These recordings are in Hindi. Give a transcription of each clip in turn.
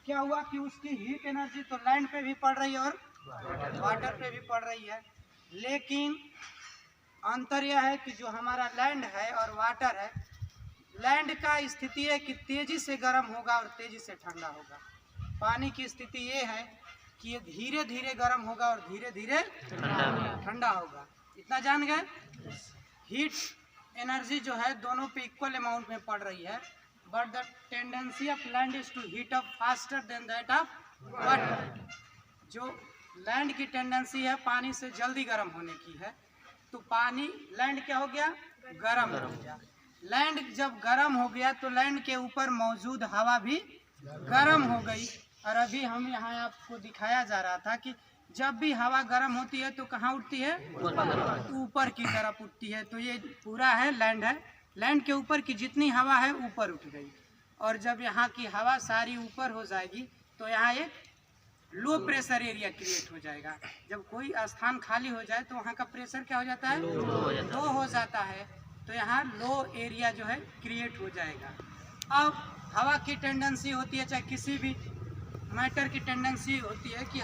क्या हुआ कि उसकी हीट एनर्जी तो लैंड पे भी पड़ रही है और वाटर पे भी पड़ रही है, लेकिन अंतर यह है कि जो हमारा लैंड है और वाटर है, लैंड का स्थिति है कि तेजी से गर्म होगा और तेजी से ठंडा होगा। पानी की स्थिति ये है कि ये धीरे धीरे गर्म होगा और धीरे धीरे ठंडा होगा। इतना जान गए। हीट एनर्जी जो है दोनों पे इक्वल अमाउंट में पड़ रही है, but the tendency of land is to heat up faster than that of water. जो लैंड की टेंडेंसी है पानी से जल्दी गर्म होने की है, तो पानी लैंड क्या हो गया, गर्म हो गया। लैंड जब गर्म हो गया तो लैंड के ऊपर मौजूद हवा भी गर्म हो गई। और अभी हम यहाँ आपको दिखाया जा रहा था कि जब भी हवा गर्म होती है तो कहाँ उठती है, ऊपर की तरफ उठती है। तो ये पूरा है लैंड है, लैंड के ऊपर की जितनी हवा है ऊपर उठ गई। और जब यहाँ की हवा सारी ऊपर हो जाएगी तो यहाँ एक लो प्रेशर एरिया क्रिएट हो जाएगा। जब कोई स्थान खाली हो जाए तो वहाँ का प्रेशर क्या हो जाता है, लो हो जाता है। तो यहाँ लो एरिया जो है क्रिएट हो जाएगा। अब हवा की टेंडेंसी होती है, चाहे किसी भी मैटर की टेंडेंसी होती है कि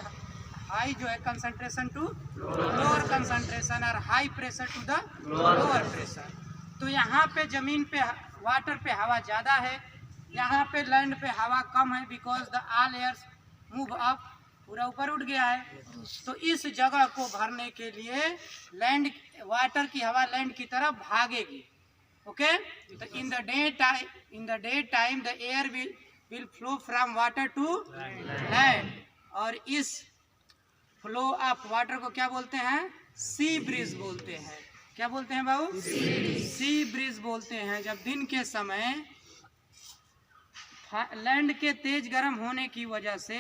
हाई जो है कंसंट्रेशन टू लोअर कंसंट्रेशन और high pressure to the lower pressure. तो यहाँ पे जमीन पे वाटर पे हवा ज़्यादा है, यहाँ पे लैंड पे हवा कम है, because the all airs move up, पूरा ऊपर उठ गया है। तो इस जगह को भरने के लिए लैंड वाटर की हवा लैंड की तरफ भागेगी। ओके, तो in the day time the air will flow from water to land. और इस फ्लो ऑफ वाटर को क्या बोलते हैं, सी ब्रीज बोलते हैं। क्या बोलते हैं बाबू, सी ब्रीज बोलते हैं। जब दिन के समय लैंड के तेज गर्म होने की वजह से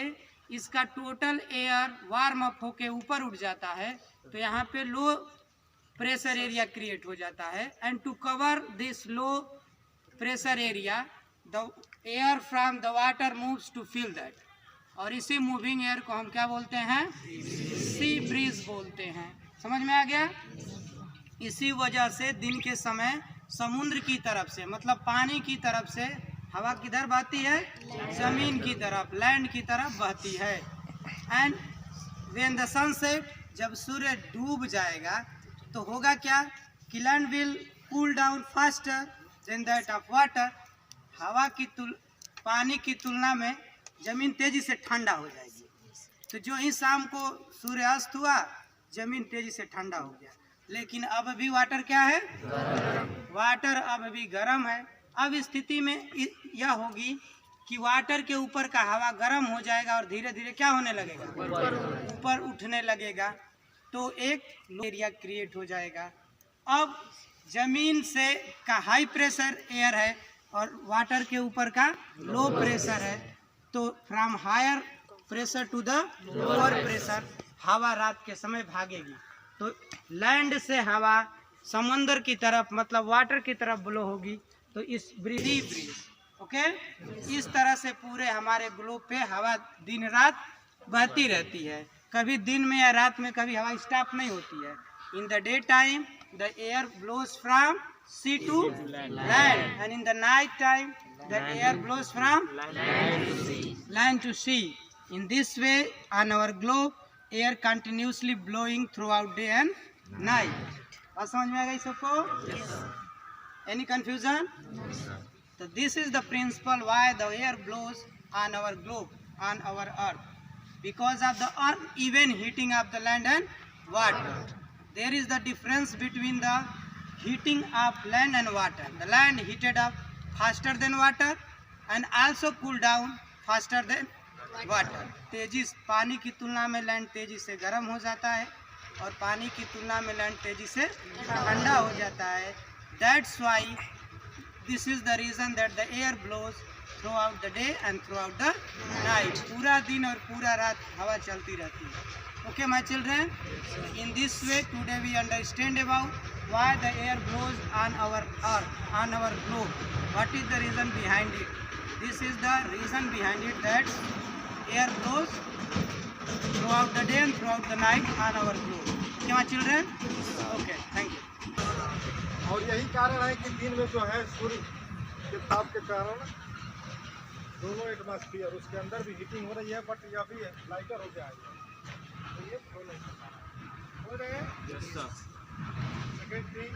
इसका टोटल एयर वार्म अप होके ऊपर उठ जाता है, तो यहाँ पे लो प्रेशर एरिया क्रिएट हो जाता है। And to cover this low pressure area the air from the water moves to fill that. और इसी मूविंग एयर को हम क्या बोलते हैं, सी ब्रीज बोलते हैं। समझ में आ गया। इसी वजह से दिन के समय समुद्र की तरफ से, मतलब पानी की तरफ से हवा किधर बहती है, जमीन की तरफ, लैंड की तरफ बहती है। एंड व्हेन द सनसेट, जब सूर्य डूब जाएगा तो होगा क्या कि land will cool down faster than that of water. हवा की पानी की तुलना में जमीन तेजी से ठंडा हो जाएगी। तो जो ही शाम को सूर्यास्त हुआ जमीन तेजी से ठंडा हो गया। लेकिन अब भी वाटर क्या है, वाटर अब भी गर्म है। अब स्थिति में यह होगी कि वाटर के ऊपर का हवा गर्म हो जाएगा और धीरे धीरे क्या होने लगेगा, ऊपर उठने लगेगा। तो एक लो एरिया क्रिएट हो जाएगा। अब जमीन से का हाई प्रेशर एयर है और वाटर के ऊपर का लो प्रेशर है, तो from higher pressure to the lower pressure हवा रात के समय भागेगी। तो लैंड से हवा समुद्र की तरफ, मतलब वाटर की तरफ ब्लो होगी। तो इस ब्रीज, ओके, इस तरह से पूरे हमारे ग्लोब पे हवा दिन रात बहती रहती है। कभी दिन में या रात में कभी हवा स्टॉप नहीं होती है। In the day time the air blows from sea to land, and in the night time the air blows from land to sea. In this way on our globe air continuously blowing throughout day and night. बात समझ में आ गई सबको? Any confusion? So this is the principle why the air blows on our globe, on our earth, because of the uneven heating of the land and water. There is the difference between the heating of land and water. The land heated up faster than water and also cool down faster than water. तेजी पानी की तुलना में लैंड तेजी से गर्म हो जाता है और पानी की तुलना में लैंड तेजी से ठंडा हो जाता है। That's why this is the reason that the air blows throughout the day and throughout the night. पूरा दिन और पूरा रात हवा चलती रहती है। Okay, my children. In this way, today we understand about why the air blows on our earth, on our globe. What is the reason behind it? This is the reason behind it, that air blows throughout the day and throughout the night on our globe. Okay, my children. Okay, thank you. और यही कारण है कि दिन में जो है सूर्य के ताप के कारण दोनों एटमॉस्फेयर, उसके अंदर भी हीटिंग हो रही है, बट यह भी लाइटर हो गया है, तो ये फ्लो नहीं कर पा रहा है। हो रहे हैं। Second thing,